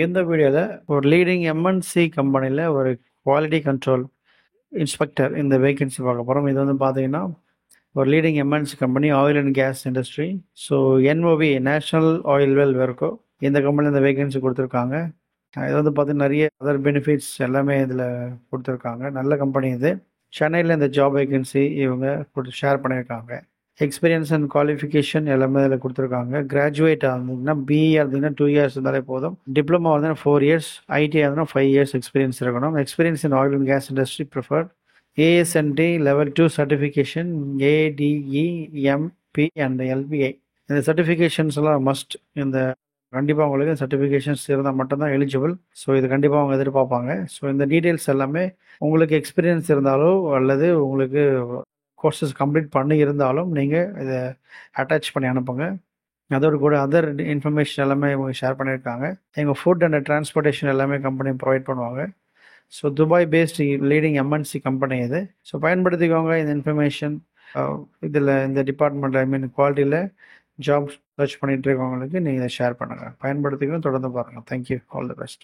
இந்த வீடியோவில் ஒரு லீடிங் எம்என்சி கம்பெனியில் ஒரு குவாலிட்டி கண்ட்ரோல் இன்ஸ்பெக்டர் இந்த வேகன்சி பார்க்க போகிறோம். இது வந்து பார்த்தீங்கன்னா ஒரு leading MNC company oil and gas industry. So NOV national oil well Varco இந்த கம்பெனியில் இந்த வேகன்சி கொடுத்துருக்காங்க. இது வந்து பார்த்தீங்கன்னா நிறைய அதர் பெனிஃபிட்ஸ் எல்லாமே இதில் கொடுத்துருக்காங்க. நல்ல கம்பெனி இது. சென்னையில் இந்த ஜாப் வேகன்சி இவங்க ஷேர் பண்ணியிருக்காங்க. எக்ஸ்பீரியன்ஸ் அண்ட் குவாலிஃபிகேஷன் எல்லாமே இதில் கொடுத்துருக்காங்க. கிராஜுவேட் இருந்தீங்கன்னா பிஇ இருந்தீங்கன்னா 2 years இருந்தாலே போதும். டிப்ளமோ இருந்தீங்கன்னா 4 years, ஐடிஐ இருந்தீங்கன்னா 5 years எக்ஸ்பீரியன்ஸ் இருக்கணும். Experience in oil and gas industry preferred. ASNT level 2 certification, ADEMP and LPI இந்த சர்டிஃபிகேஷன்ஸ் எல்லாம் மஸ்ட். இந்த கண்டிப்பாக உங்களுக்கு சர்டிஃபிகேஷன்ஸ் இருந்தால் மட்டும்தான் எலிஜிபிள். ஸோ இது கண்டிப்பாக அவங்க எதிர்பார்ப்பாங்க. ஸோ இந்த டீட்டெயில்ஸ் எல்லாமே உங்களுக்கு எக்ஸ்பீரியன்ஸ் இருந்தாலோ அல்லது உங்களுக்கு கோர்சஸ் கம்ப்ளீட் பண்ணி இருந்தாலும் நீங்கள் இதை அட்டாச் பண்ணி அனுப்புங்க. அதோடு கூட அதர் இன்ஃபர்மேஷன் எல்லாமே இவங்க ஷேர் பண்ணியிருக்காங்க. எங்கள் ஃபுட் அண்ட் டிரான்ஸ்போர்ட்டேஷன் எல்லாமே கம்பெனி ப்ரொவைட் பண்ணுவாங்க. So Dubai based leading MNC company இது. ஸோ பயன்படுத்திக்கோங்க இந்த இன்ஃபர்மேஷன். இதில் இந்த டிபார்ட்மெண்ட் குவாலிட்டியில் ஜாப் சர்ச் பண்ணிட்டு இருக்கவங்களுக்கு நீங்கள் இதை ஷேர் பண்ணுங்கள். பயன்படுத்திக்கணும். தொடர்ந்து பாருங்கள். தேங்க்யூ. All the best.